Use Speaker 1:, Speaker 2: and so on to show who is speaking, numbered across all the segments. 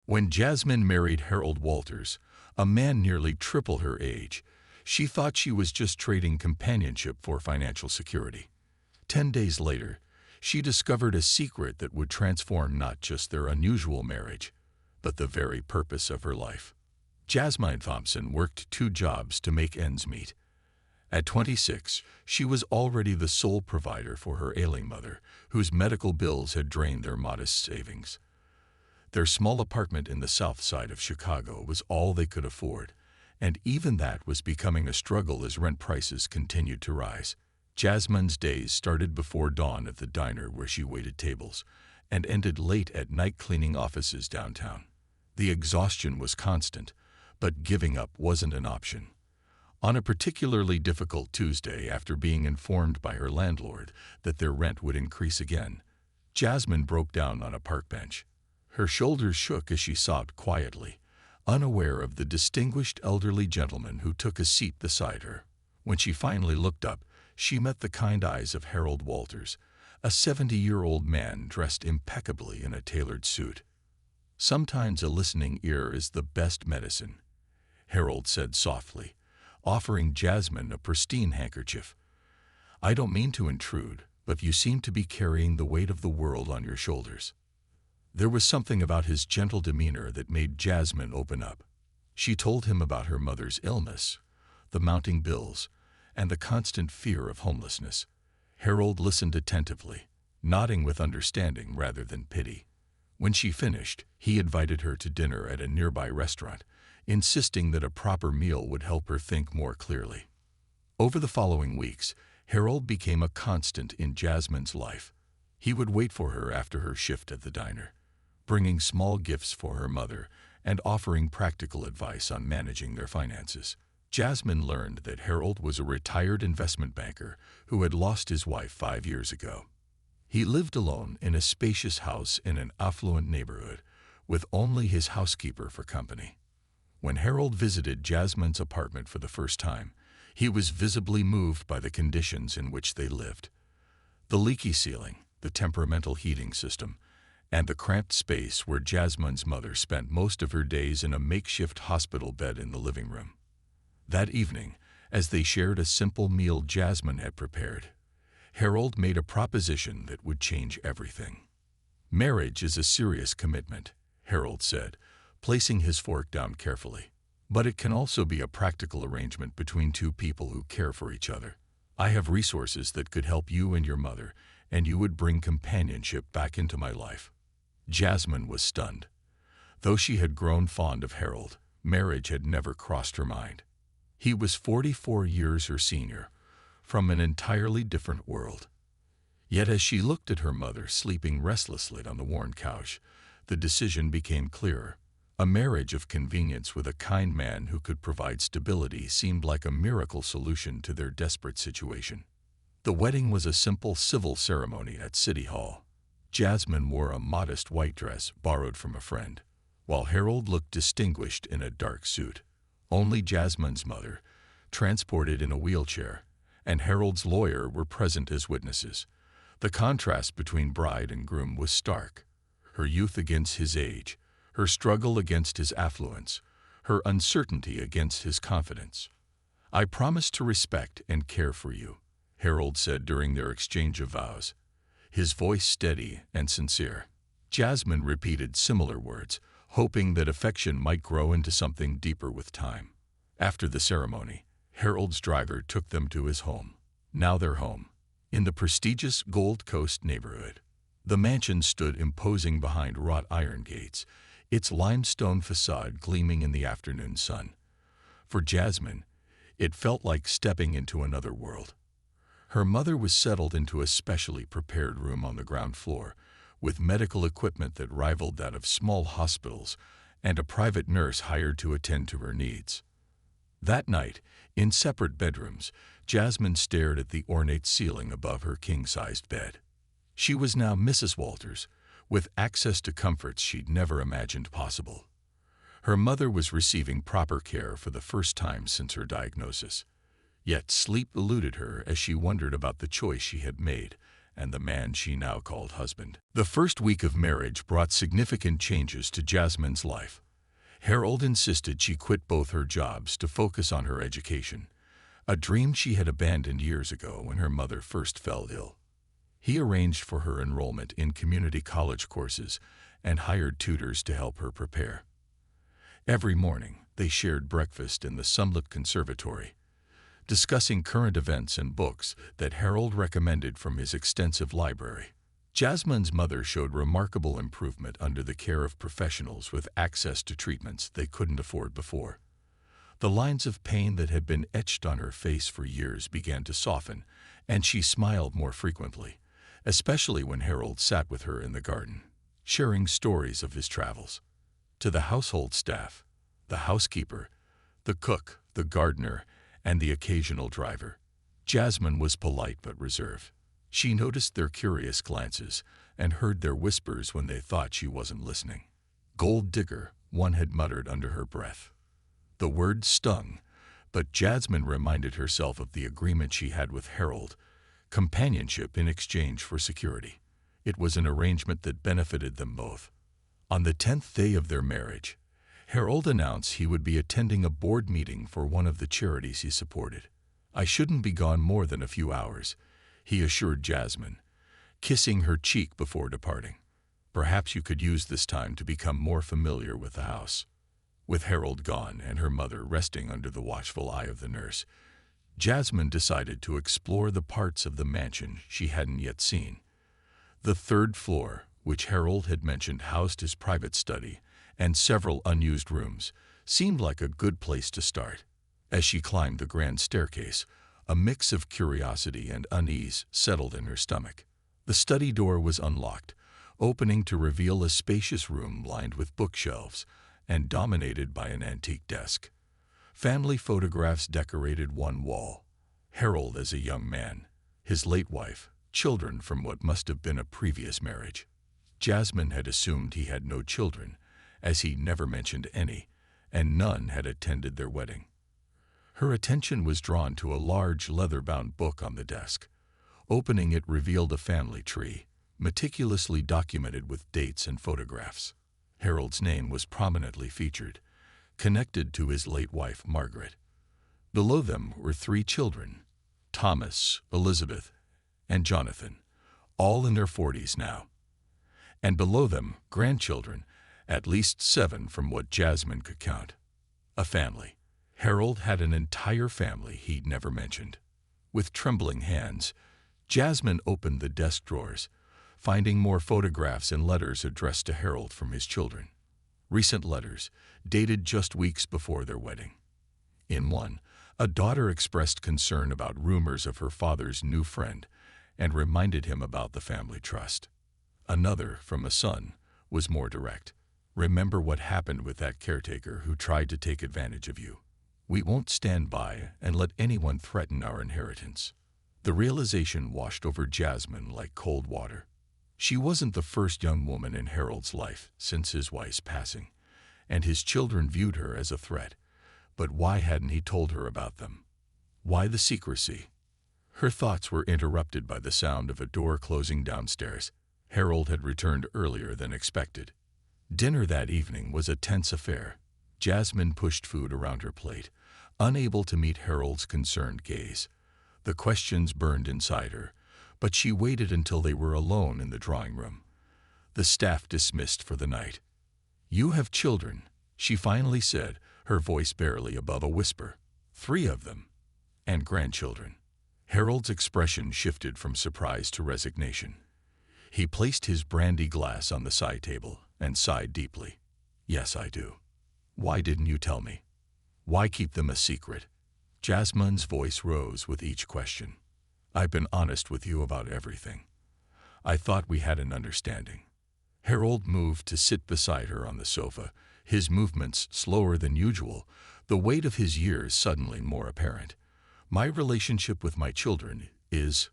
Speaker 1: When Jasmine married Harold Walters, a man nearly triple her age, she thought she was just trading companionship for financial security. 10 days later, she discovered a secret that would transform not just their unusual marriage, but the very purpose of her life. Jasmine Thompson worked 2 jobs to make ends meet. At 26, she was already the sole provider for her ailing mother, whose medical bills had drained their modest savings. Their small apartment in the south side of Chicago was all they could afford, and even that was becoming a struggle as rent prices continued to rise. Jasmine's days started before dawn at the diner where she waited tables, and ended late at night cleaning offices downtown. The exhaustion was constant, but giving up wasn't an option. On a particularly difficult Tuesday, after being informed by her landlord that their rent would increase again, Jasmine broke down on a park bench. Her shoulders shook as she sobbed quietly, unaware of the distinguished elderly gentleman who took a seat beside her. When she finally looked up, she met the kind eyes of Harold Walters, a 70-year-old man dressed impeccably in a tailored suit. "Sometimes a listening ear is the best medicine," Harold said softly, offering Jasmine a pristine handkerchief. "I don't mean to intrude, but you seem to be carrying the weight of the world on your shoulders." There was something about his gentle demeanor that made Jasmine open up. She told him about her mother's illness, the mounting bills, and the constant fear of homelessness. Harold listened attentively, nodding with understanding rather than pity. When she finished, he invited her to dinner at a nearby restaurant, insisting that a proper meal would help her think more clearly. Over the following weeks, Harold became a constant in Jasmine's life. He would wait for her after her shift at the diner, bringing small gifts for her mother and offering practical advice on managing their finances. Jasmine learned that Harold was a retired investment banker who had lost his wife 5 years ago. He lived alone in a spacious house in an affluent neighborhood, with only his housekeeper for company. When Harold visited Jasmine's apartment for the first time, he was visibly moved by the conditions in which they lived. The leaky ceiling, the temperamental heating system, and the cramped space where Jasmine's mother spent most of her days in a makeshift hospital bed in the living room. That evening, as they shared a simple meal Jasmine had prepared, Harold made a proposition that would change everything. "Marriage is a serious commitment," Harold said, placing his fork down carefully. "But it can also be a practical arrangement between 2 people who care for each other. I have resources that could help you and your mother, and you would bring companionship back into my life." Jasmine was stunned. Though she had grown fond of Harold, marriage had never crossed her mind. He was 44 years her senior, from an entirely different world. Yet as she looked at her mother sleeping restlessly on the worn couch, the decision became clearer. A marriage of convenience with a kind man who could provide stability seemed like a miracle solution to their desperate situation. The wedding was a simple civil ceremony at City Hall. Jasmine wore a modest white dress borrowed from a friend, while Harold looked distinguished in a dark suit. Only Jasmine's mother, transported in a wheelchair, and Harold's lawyer were present as witnesses. The contrast between bride and groom was stark. Her youth against his age, her struggle against his affluence, her uncertainty against his confidence. "I promise to respect and care for you," Harold said during their exchange of vows, his voice steady and sincere. Jasmine repeated similar words, hoping that affection might grow into something deeper with time. After the ceremony, Harold's driver took them to his home, now their home, in the prestigious Gold Coast neighborhood. The mansion stood imposing behind wrought iron gates, its limestone facade gleaming in the afternoon sun. For Jasmine, it felt like stepping into another world. Her mother was settled into a specially prepared room on the ground floor, with medical equipment that rivaled that of small hospitals and a private nurse hired to attend to her needs. That night, in separate bedrooms, Jasmine stared at the ornate ceiling above her king-sized bed. She was now Mrs. Walters, with access to comforts she'd never imagined possible. Her mother was receiving proper care for the first time since her diagnosis. Yet sleep eluded her as she wondered about the choice she had made and the man she now called husband. The first week of marriage brought significant changes to Jasmine's life. Harold insisted she quit both her jobs to focus on her education, a dream she had abandoned years ago when her mother first fell ill. He arranged for her enrollment in community college courses and hired tutors to help her prepare. Every morning, they shared breakfast in the sunlit conservatory, discussing current events and books that Harold recommended from his extensive library. Jasmine's mother showed remarkable improvement under the care of professionals with access to treatments they couldn't afford before. The lines of pain that had been etched on her face for years began to soften, and she smiled more frequently, especially when Harold sat with her in the garden, sharing stories of his travels. To the household staff, the housekeeper, the cook, the gardener, and the occasional driver, Jasmine was polite but reserved. She noticed their curious glances and heard their whispers when they thought she wasn't listening. "Gold digger," one had muttered under her breath. The word stung, but Jasmine reminded herself of the agreement she had with Harold: companionship in exchange for security. It was an arrangement that benefited them both. On the 10th day of their marriage, Harold announced he would be attending a board meeting for one of the charities he supported. "I shouldn't be gone more than a few hours," he assured Jasmine, kissing her cheek before departing. "Perhaps you could use this time to become more familiar with the house." With Harold gone and her mother resting under the watchful eye of the nurse, Jasmine decided to explore the parts of the mansion she hadn't yet seen. The third floor, which Harold had mentioned housed his private study and several unused rooms, seemed like a good place to start. As she climbed the grand staircase, a mix of curiosity and unease settled in her stomach. The study door was unlocked, opening to reveal a spacious room lined with bookshelves and dominated by an antique desk. Family photographs decorated one wall: Harold as a young man, his late wife, children from what must have been a previous marriage. Jasmine had assumed he had no children, as he never mentioned any, and none had attended their wedding. Her attention was drawn to a large leather-bound book on the desk. Opening it revealed a family tree, meticulously documented with dates and photographs. Harold's name was prominently featured, connected to his late wife, Margaret. Below them were 3 children: Thomas, Elizabeth, and Jonathan, all in their 40s now. And below them, grandchildren, at least 7 from what Jasmine could count. A family. Harold had an entire family he'd never mentioned. With trembling hands, Jasmine opened the desk drawers, finding more photographs and letters addressed to Harold from his children. Recent letters, dated just weeks before their wedding. In one, a daughter expressed concern about rumors of her father's new friend and reminded him about the family trust. Another, from a son, was more direct. "Remember what happened with that caretaker who tried to take advantage of you. We won't stand by and let anyone threaten our inheritance." The realization washed over Jasmine like cold water. She wasn't the first young woman in Harold's life since his wife's passing, and his children viewed her as a threat. But why hadn't he told her about them? Why the secrecy? Her thoughts were interrupted by the sound of a door closing downstairs. Harold had returned earlier than expected. Dinner that evening was a tense affair. Jasmine pushed food around her plate, unable to meet Harold's concerned gaze. The questions burned inside her, but she waited until they were alone in the drawing room. The staff dismissed for the night. "You have children," she finally said, her voice barely above a whisper. "3 of them. And grandchildren." Harold's expression shifted from surprise to resignation. He placed his brandy glass on the side table and sighed deeply. "Yes, I do. Why didn't you tell me? Why keep them a secret?" Jasmine's voice rose with each question. "I've been honest with you about everything. I thought we had an understanding." Harold moved to sit beside her on the sofa, his movements slower than usual, the weight of his years suddenly more apparent. "My relationship with my children is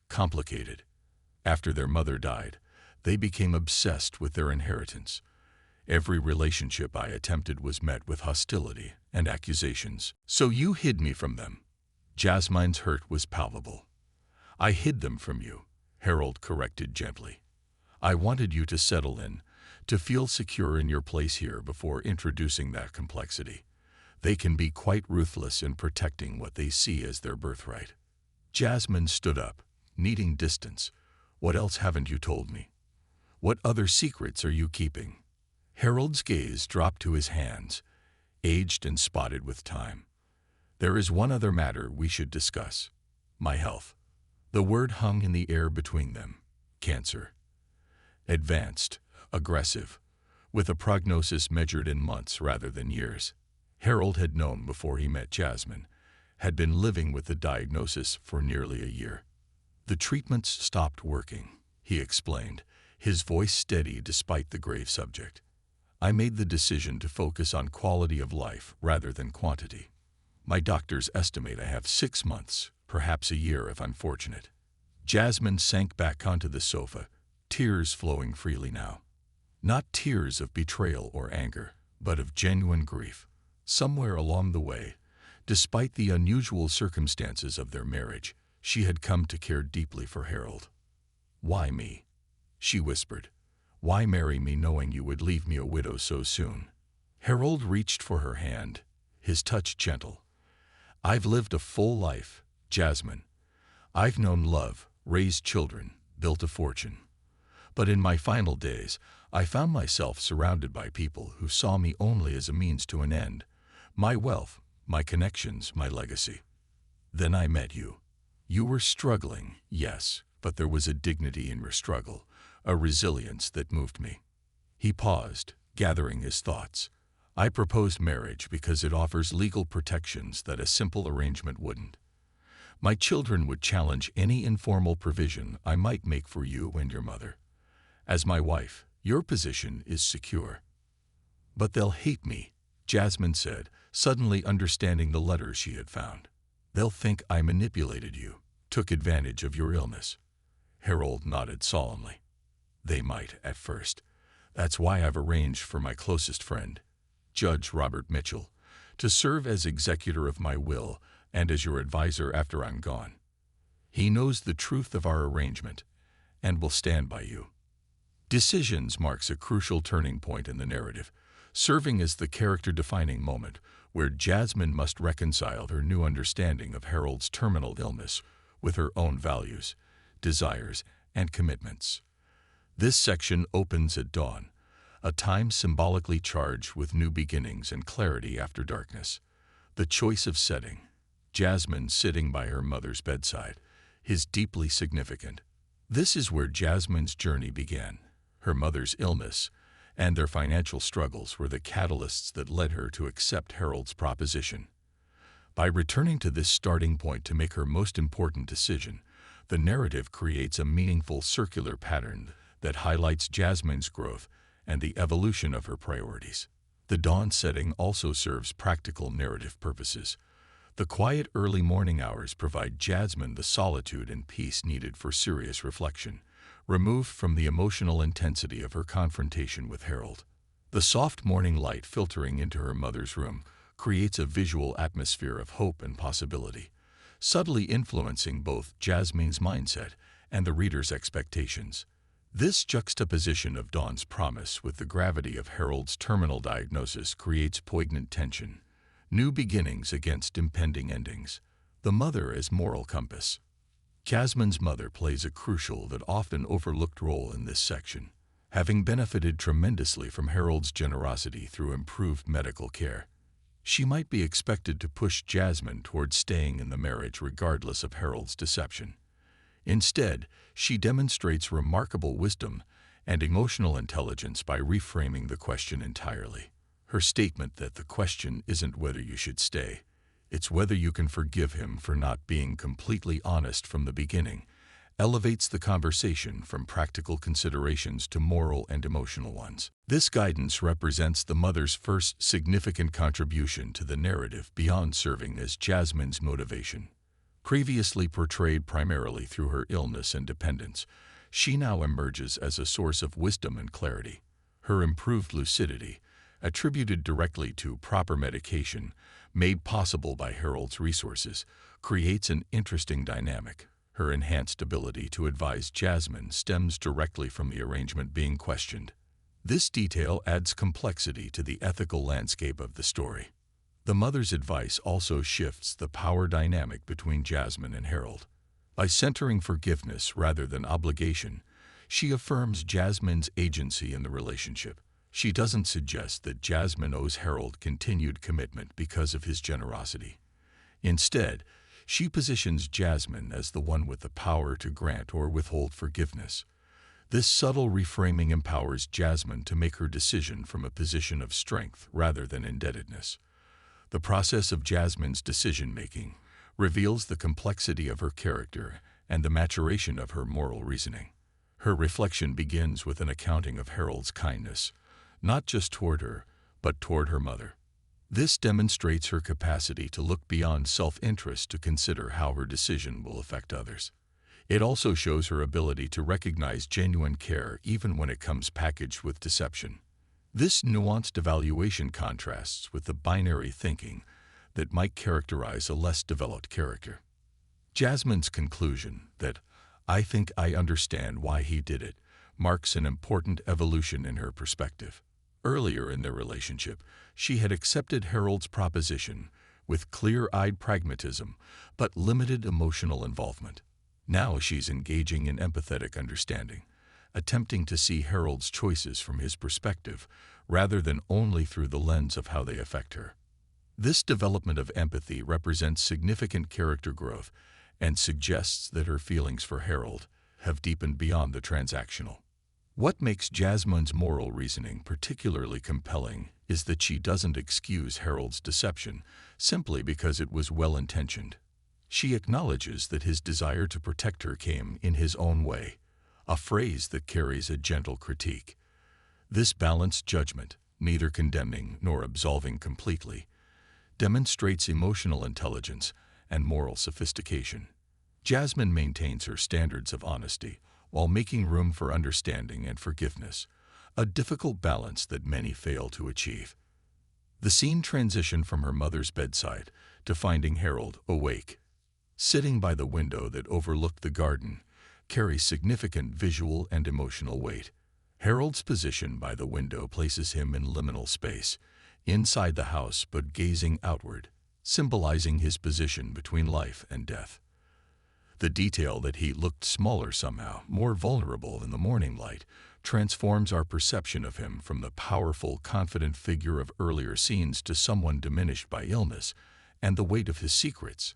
Speaker 1: complicated. After their mother died, they became obsessed with their inheritance. Every relationship I attempted was met with hostility and accusations. So you hid me from them." Jasmine's hurt was palpable. "I hid them from you," Harold corrected gently. I wanted you to settle in, to feel secure in your place here before introducing that complexity. They can be quite ruthless in protecting what they see as their birthright. Jasmine stood up, needing distance. What else haven't you told me? What other secrets are you keeping? Harold's gaze dropped to his hands, aged and spotted with time. There is one other matter we should discuss. My health. The word hung in the air between them. Cancer. Advanced, aggressive, with a prognosis measured in months rather than years. Harold had known before he met Jasmine, had been living with the diagnosis for nearly a year. The treatments stopped working, he explained, his voice steady despite the grave subject. I made the decision to focus on quality of life rather than quantity. My doctors estimate I have 6 months, perhaps a year if I'm fortunate. Jasmine sank back onto the sofa, tears flowing freely now. Not tears of betrayal or anger, but of genuine grief. Somewhere along the way, despite the unusual circumstances of their marriage, she had come to care deeply for Harold. Why me? She whispered. Why marry me knowing you would leave me a widow so soon? Harold reached for her hand, his touch gentle. I've lived a full life, Jasmine. I've known love, raised children, built a fortune. But in my final days, I found myself surrounded by people who saw me only as a means to an end. My wealth, my connections, my legacy. Then I met you. You were struggling, yes, but there was a dignity in your struggle, a resilience that moved me. He paused, gathering his thoughts. I proposed marriage because it offers legal protections that a simple arrangement wouldn't. My children would challenge any informal provision I might make for you and your mother. As my wife, your position is secure. But they'll hate me, Jasmine said, suddenly understanding the letters she had found. They'll think I manipulated you, took advantage of your illness. Harold nodded solemnly. They might, at first. That's why I've arranged for my closest friend, Judge Robert Mitchell, to serve as executor of my will and as your advisor after I'm gone. He knows the truth of our arrangement and will stand by you. Decisions marks a crucial turning point in the narrative, serving as the character-defining moment where Jasmine must reconcile her new understanding of Harold's terminal illness with her own values, desires, and commitments. This section opens at dawn, a time symbolically charged with new beginnings and clarity after darkness. The choice of setting, Jasmine sitting by her mother's bedside, is deeply significant. This is where Jasmine's journey began. Her mother's illness and their financial struggles were the catalysts that led her to accept Harold's proposition. By returning to this starting point to make her most important decision, the narrative creates a meaningful circular pattern that highlights Jasmine's growth and the evolution of her priorities. The dawn setting also serves practical narrative purposes. The quiet early morning hours provide Jasmine the solitude and peace needed for serious reflection, removed from the emotional intensity of her confrontation with Harold. The soft morning light filtering into her mother's room creates a visual atmosphere of hope and possibility, subtly influencing both Jasmine's mindset and the reader's expectations. This juxtaposition of Dawn's promise with the gravity of Harold's terminal diagnosis creates poignant tension, new beginnings against impending endings. The mother as moral compass. Jasmine's mother plays a crucial but often overlooked role in this section, having benefited tremendously from Harold's generosity through improved medical care. She might be expected to push Jasmine towards staying in the marriage regardless of Harold's deception. Instead, she demonstrates remarkable wisdom and emotional intelligence by reframing the question entirely. Her statement that the question isn't whether you should stay, it's whether you can forgive him for not being completely honest from the beginning, elevates the conversation from practical considerations to moral and emotional ones. This guidance represents the mother's first significant contribution to the narrative beyond serving as Jasmine's motivation. Previously portrayed primarily through her illness and dependence, she now emerges as a source of wisdom and clarity. Her improved lucidity, attributed directly to proper medication, made possible by Harold's resources, creates an interesting dynamic. Her enhanced ability to advise Jasmine stems directly from the arrangement being questioned. This detail adds complexity to the ethical landscape of the story. The mother's advice also shifts the power dynamic between Jasmine and Harold. By centering forgiveness rather than obligation, she affirms Jasmine's agency in the relationship. She doesn't suggest that Jasmine owes Harold continued commitment because of his generosity. Instead, she positions Jasmine as the one with the power to grant or withhold forgiveness. This subtle reframing empowers Jasmine to make her decision from a position of strength rather than indebtedness. The process of Jasmine's decision-making reveals the complexity of her character and the maturation of her moral reasoning. Her reflection begins with an accounting of Harold's kindness, not just toward her, but toward her mother. This demonstrates her capacity to look beyond self-interest to consider how her decision will affect others. It also shows her ability to recognize genuine care even when it comes packaged with deception. This nuanced evaluation contrasts with the binary thinking that might characterize a less developed character. Jasmine's conclusion that, "I think I understand why he did it," marks an important evolution in her perspective. Earlier in their relationship, she had accepted Harold's proposition with clear-eyed pragmatism but limited emotional involvement. Now she's engaging in empathetic understanding, attempting to see Harold's choices from his perspective rather than only through the lens of how they affect her. This development of empathy represents significant character growth and suggests that her feelings for Harold have deepened beyond the transactional. What makes Jasmine's moral reasoning particularly compelling is that she doesn't excuse Harold's deception simply because it was well-intentioned. She acknowledges that his desire to protect her came in his own way, a phrase that carries a gentle critique. This balanced judgment, neither condemning nor absolving completely, demonstrates emotional intelligence and moral sophistication. Jasmine maintains her standards of honesty while making room for understanding and forgiveness, a difficult balance that many fail to achieve. The scene transitioned from her mother's bedside to finding Harold awake. Sitting by the window that overlooked the garden carries significant visual and emotional weight. Harold's position by the window places him in liminal space, inside the house but gazing outward, symbolizing his position between life and death. The detail that he looked smaller somehow, more vulnerable in the morning light, transforms our perception of him from the powerful, confident figure of earlier scenes to someone diminished by illness and the weight of his secrets.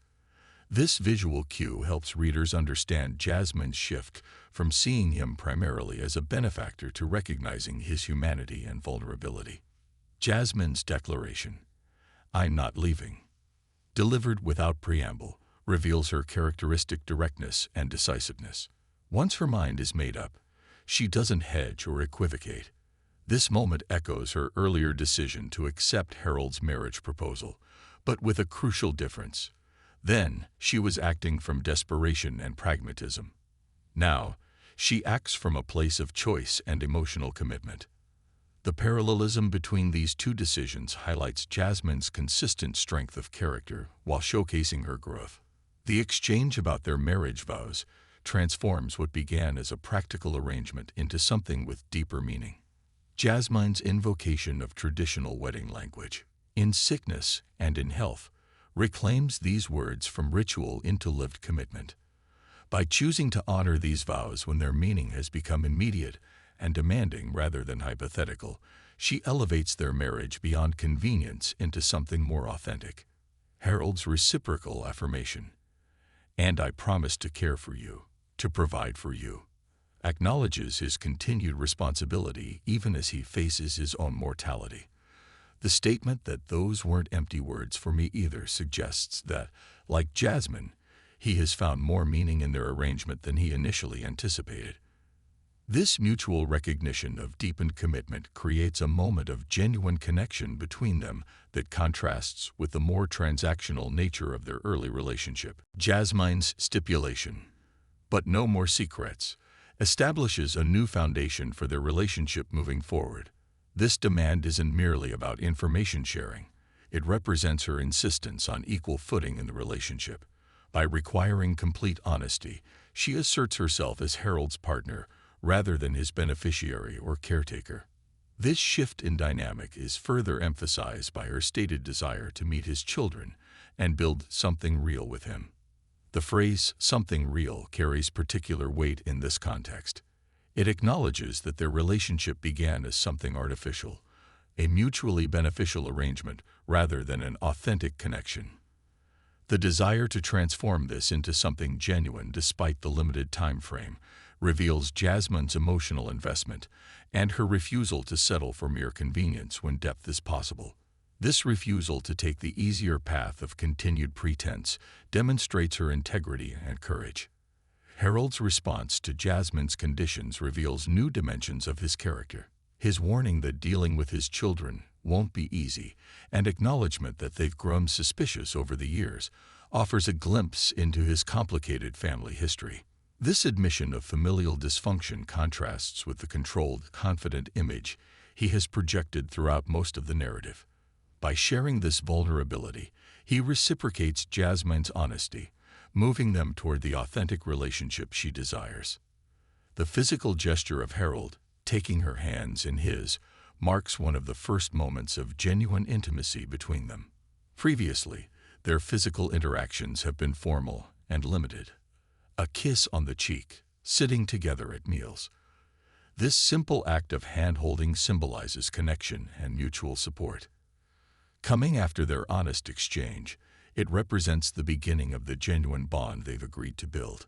Speaker 1: This visual cue helps readers understand Jasmine's shift from seeing him primarily as a benefactor to recognizing his humanity and vulnerability. Jasmine's declaration, "I'm not leaving," delivered without preamble, reveals her characteristic directness and decisiveness. Once her mind is made up, she doesn't hedge or equivocate. This moment echoes her earlier decision to accept Harold's marriage proposal, but with a crucial difference. Then, she was acting from desperation and pragmatism. Now, she acts from a place of choice and emotional commitment. The parallelism between these two decisions highlights Jasmine's consistent strength of character while showcasing her growth. The exchange about their marriage vows transforms what began as a practical arrangement into something with deeper meaning. Jasmine's invocation of traditional wedding language, "in sickness and in health," reclaims these words from ritual into lived commitment. By choosing to honor these vows when their meaning has become immediate and demanding rather than hypothetical, she elevates their marriage beyond convenience into something more authentic. Harold's reciprocal affirmation, "And I promise to care for you, to provide for you," acknowledges his continued responsibility even as he faces his own mortality. The statement that those weren't empty words for me either suggests that, like Jasmine, he has found more meaning in their arrangement than he initially anticipated. This mutual recognition of deepened commitment creates a moment of genuine connection between them that contrasts with the more transactional nature of their early relationship. Jasmine's stipulation, "But no more secrets," establishes a new foundation for their relationship moving forward. This demand isn't merely about information sharing. It represents her insistence on equal footing in the relationship. By requiring complete honesty, she asserts herself as Harold's partner rather than his beneficiary or caretaker. This shift in dynamic is further emphasized by her stated desire to meet his children and build something real with him. The phrase "something real" carries particular weight in this context. It acknowledges that their relationship began as something artificial, a mutually beneficial arrangement rather than an authentic connection. The desire to transform this into something genuine despite the limited time frame reveals Jasmine's emotional investment and her refusal to settle for mere convenience when depth is possible. This refusal to take the easier path of continued pretense demonstrates her integrity and courage. Harold's response to Jasmine's conditions reveals new dimensions of his character. His warning that dealing with his children won't be easy, and acknowledgement that they've grown suspicious over the years, offers a glimpse into his complicated family history. This admission of familial dysfunction contrasts with the controlled, confident image he has projected throughout most of the narrative. By sharing this vulnerability, he reciprocates Jasmine's honesty, moving them toward the authentic relationship she desires. The physical gesture of Harold, taking her hands in his, marks one of the first moments of genuine intimacy between them. Previously, their physical interactions have been formal and limited. A kiss on the cheek, sitting together at meals. This simple act of hand-holding symbolizes connection and mutual support. Coming after their honest exchange, it represents the beginning of the genuine bond they've agreed to build.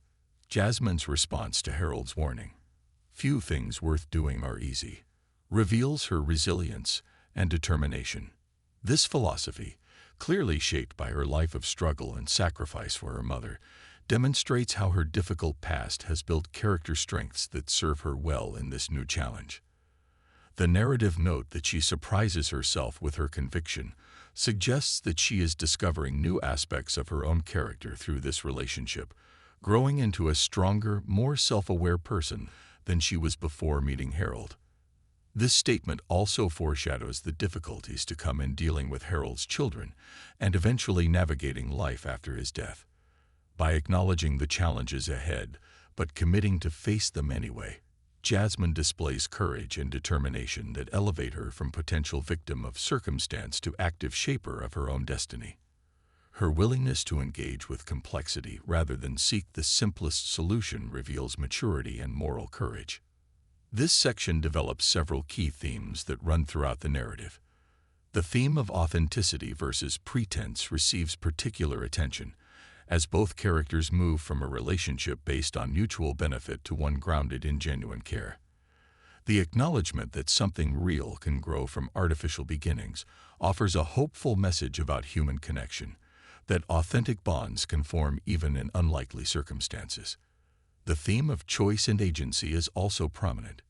Speaker 1: Jasmine's response to Harold's warning, "Few things worth doing are easy," reveals her resilience and determination. This philosophy, clearly shaped by her life of struggle and sacrifice for her mother, demonstrates how her difficult past has built character strengths that serve her well in this new challenge. The narrative note that she surprises herself with her conviction suggests that she is discovering new aspects of her own character through this relationship, growing into a stronger, more self-aware person than she was before meeting Harold. This statement also foreshadows the difficulties to come in dealing with Harold's children and eventually navigating life after his death. By acknowledging the challenges ahead, but committing to face them anyway, Jasmine displays courage and determination that elevate her from potential victim of circumstance to active shaper of her own destiny. Her willingness to engage with complexity rather than seek the simplest solution reveals maturity and moral courage. This section develops several key themes that run throughout the narrative. The theme of authenticity versus pretense receives particular attention, as both characters move from a relationship based on mutual benefit to one grounded in genuine care. The acknowledgement that something real can grow from artificial beginnings offers a hopeful message about human connection, that authentic bonds can form even in unlikely circumstances. The theme of choice and agency is also prominent.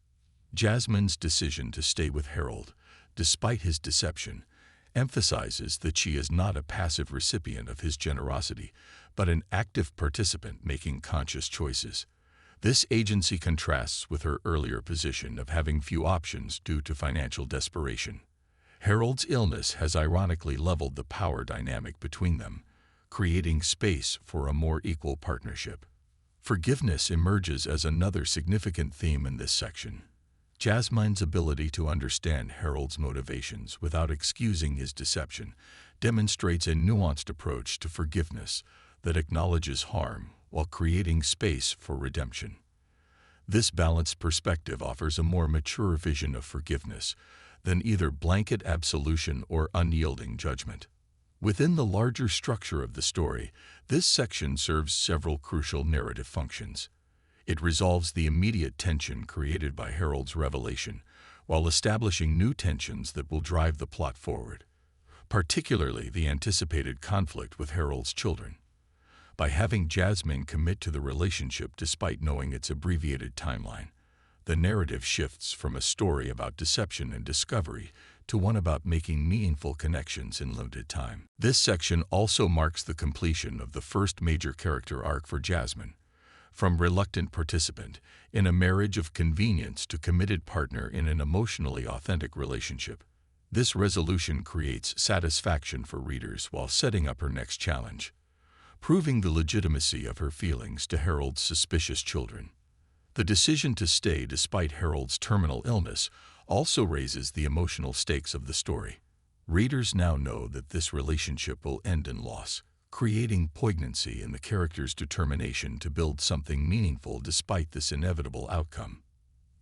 Speaker 1: Jasmine's decision to stay with Harold, despite his deception, emphasizes that she is not a passive recipient of his generosity, but an active participant making conscious choices. This agency contrasts with her earlier position of having few options due to financial desperation. Harold's illness has ironically leveled the power dynamic between them, creating space for a more equal partnership. Forgiveness emerges as another significant theme in this section. Jasmine's ability to understand Harold's motivations without excusing his deception demonstrates a nuanced approach to forgiveness that acknowledges harm while creating space for redemption. This balanced perspective offers a more mature vision of forgiveness than either blanket absolution or unyielding judgment. Within the larger structure of the story, this section serves several crucial narrative functions. It resolves the immediate tension created by Harold's revelation, while establishing new tensions that will drive the plot forward, particularly the anticipated conflict with Harold's children. By having Jasmine commit to the relationship despite knowing its abbreviated timeline, the narrative shifts from a story about deception and discovery to one about making meaningful connections in limited time. This section also marks the completion of the first major character arc for Jasmine, from reluctant participant in a marriage of convenience to committed partner in an emotionally authentic relationship. This resolution creates satisfaction for readers while setting up her next challenge. proving the legitimacy of her feelings to Harold's suspicious children. The decision to stay despite Harold's terminal illness also raises the emotional stakes of the story. Readers now know that this relationship will end in loss, creating poignancy in the character's determination to build something meaningful despite this inevitable outcome.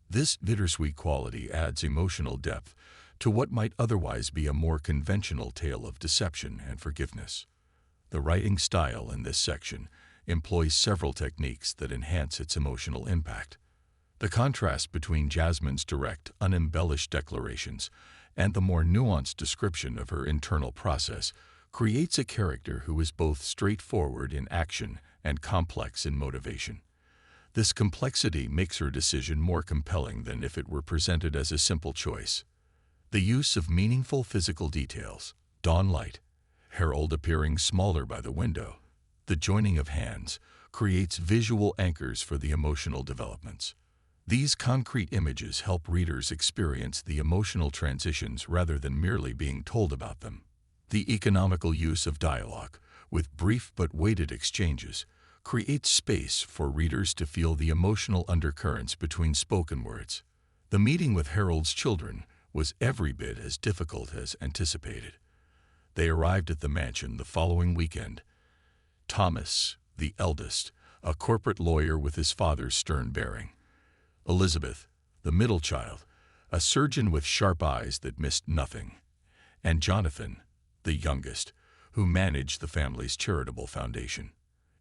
Speaker 1: This bittersweet quality adds emotional depth to what might otherwise be a more conventional tale of deception and forgiveness. The writing style in this section employs several techniques that enhance its emotional impact. The contrast between Jasmine's direct, unembellished declarations and the more nuanced description of her internal process creates a character who is both straightforward in action and complex in motivation. This complexity makes her decision more compelling than if it were presented as a simple choice. The use of meaningful physical details, dawn light, Harold appearing smaller by the window, the joining of hands, creates visual anchors for the emotional developments. These concrete images help readers experience the emotional transitions rather than merely being told about them. The economical use of dialogue, with brief but weighted exchanges, creates space for readers to feel the emotional undercurrents between spoken words. The meeting with Harold's children was every bit as difficult as anticipated. They arrived at the mansion the following weekend. Thomas, the eldest, a corporate lawyer with his father's stern bearing. Elizabeth, the middle child, a surgeon with sharp eyes that missed nothing. And Jonathan, the youngest, who managed the family's charitable foundation.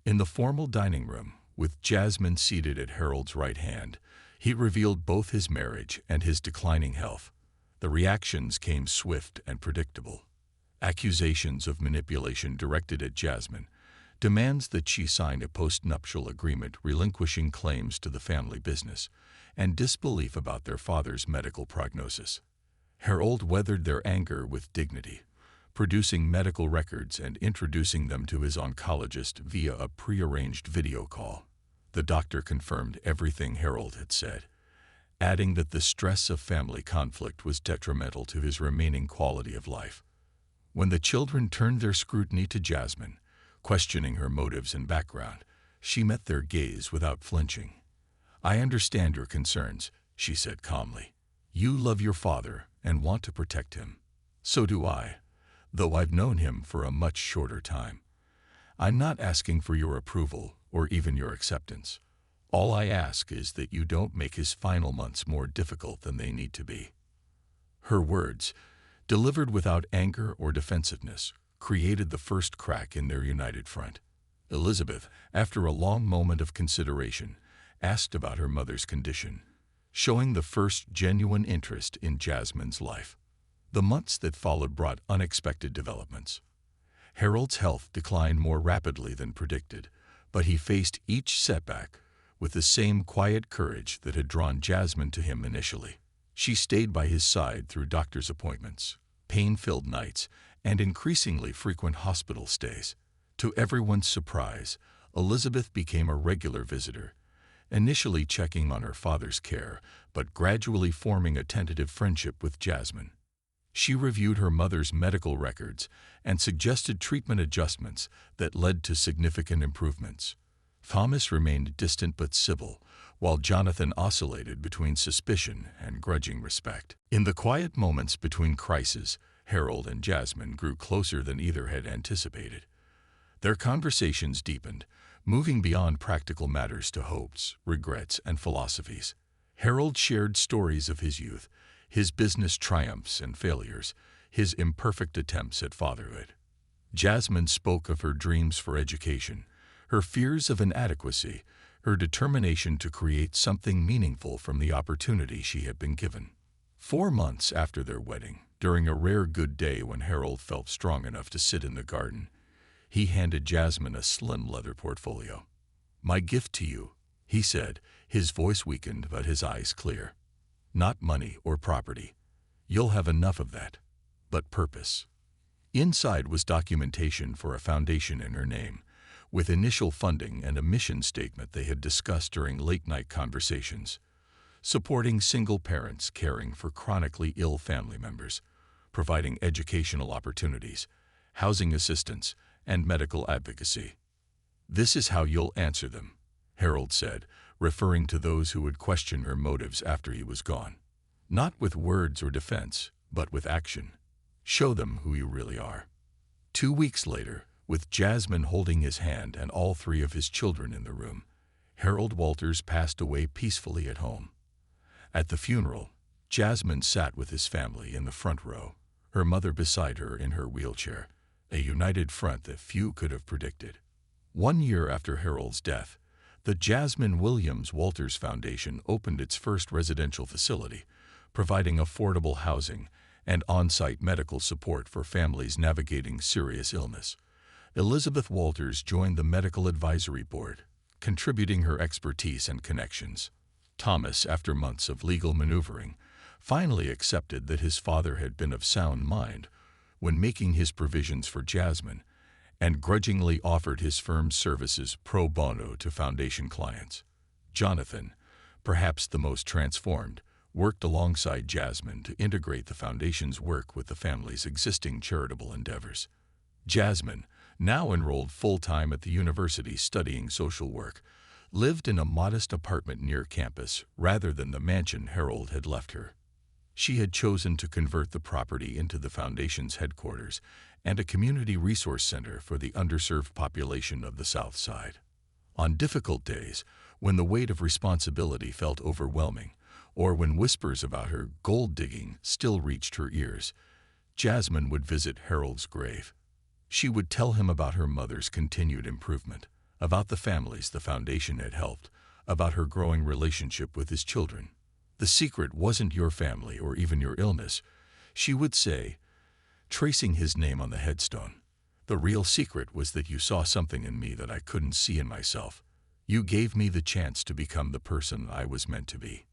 Speaker 1: In the formal dining room, with Jasmine seated at Harold's right hand, he revealed both his marriage and his declining health. The reactions came swift and predictable. Accusations of manipulation directed at Jasmine, demands that she sign a post-nuptial agreement relinquishing claims to the family business, and disbelief about their father's medical prognosis. Harold weathered their anger with dignity, producing medical records and introducing them to his oncologist via a prearranged video call. The doctor confirmed everything Harold had said, adding that the stress of family conflict was detrimental to his remaining quality of life. When the children turned their scrutiny to Jasmine, questioning her motives and background, she met their gaze without flinching. "I understand your concerns," she said calmly. "You love your father and want to protect him. So do I, though I've known him for a much shorter time. I'm not asking for your approval or even your acceptance. All I ask is that you don't make his final months more difficult than they need to be." Her words, delivered without anger or defensiveness, created the first crack in their united front. Elizabeth, after a long moment of consideration, asked about her mother's condition, showing the first genuine interest in Jasmine's life. The months that followed brought unexpected developments. Harold's health declined more rapidly than predicted, but he faced each setback with the same quiet courage that had drawn Jasmine to him initially. She stayed by his side through doctor's appointments, pain-filled nights, and increasingly frequent hospital stays. To everyone's surprise, Elizabeth became a regular visitor, initially checking on her father's care, but gradually forming a tentative friendship with Jasmine. She reviewed her mother's medical records and suggested treatment adjustments that led to significant improvements. Thomas remained distant but civil, while Jonathan oscillated between suspicion and grudging respect. In the quiet moments between crises, Harold and Jasmine grew closer than either had anticipated. Their conversations deepened, moving beyond practical matters to hopes, regrets, and philosophies. Harold shared stories of his youth, his business triumphs and failures, his imperfect attempts at fatherhood. Jasmine spoke of her dreams for education, her fears of inadequacy, her determination to create something meaningful from the opportunity she had been given. 4 months after their wedding, during a rare good day when Harold felt strong enough to sit in the garden, he handed Jasmine a slim leather portfolio. "My gift to you," he said, his voice weakened but his eyes clear. "Not money or property. You'll have enough of that. But purpose." Inside was documentation for a foundation in her name, with initial funding and a mission statement they had discussed during late-night conversations. Supporting single parents caring for chronically ill family members, providing educational opportunities, housing assistance, and medical advocacy. "This is how you'll answer them," Harold said, referring to those who would question her motives after he was gone. "Not with words or defense, but with action. Show them who you really are." 2 weeks later, with Jasmine holding his hand and all 3 of his children in the room, Harold Walters passed away peacefully at home. At the funeral, Jasmine sat with his family in the front row, her mother beside her in her wheelchair, a united front that few could have predicted. 1 year after Harold's death, the Jasmine Williams Walters Foundation opened its first residential facility, providing affordable housing and on-site medical support for families navigating serious illness. Elizabeth Walters joined the Medical Advisory Board, contributing her expertise and connections. Thomas, after months of legal maneuvering, finally accepted that his father had been of sound mind when making his provisions for Jasmine, and grudgingly offered his firm's services pro bono to foundation clients. Jonathan, perhaps the most transformed, worked alongside Jasmine to integrate the foundation's work with the family's existing charitable endeavors. Jasmine, now enrolled full-time at the university studying social work, lived in a modest apartment near campus rather than the mansion Harold had left her. She had chosen to convert the property into the foundation's headquarters and a community resource center for the underserved population of the South Side. On difficult days, when the weight of responsibility felt overwhelming, or when whispers about her gold digging still reached her ears, Jasmine would visit Harold's grave. She would tell him about her mother's continued improvement, about the families the foundation had helped, about her growing relationship with his children. "The secret wasn't your family or even your illness," she would say, tracing his name on the headstone. "The real secret was that you saw something in me that I couldn't see in myself. You gave me the chance to become the person I was meant to be."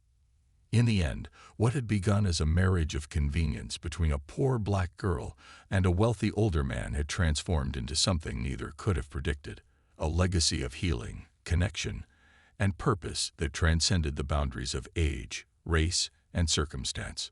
Speaker 1: In the end, what had begun as a marriage of convenience between a poor black girl and a wealthy older man had transformed into something neither could have predicted: a legacy of healing, connection, and purpose that transcended the boundaries of age, race, and circumstance.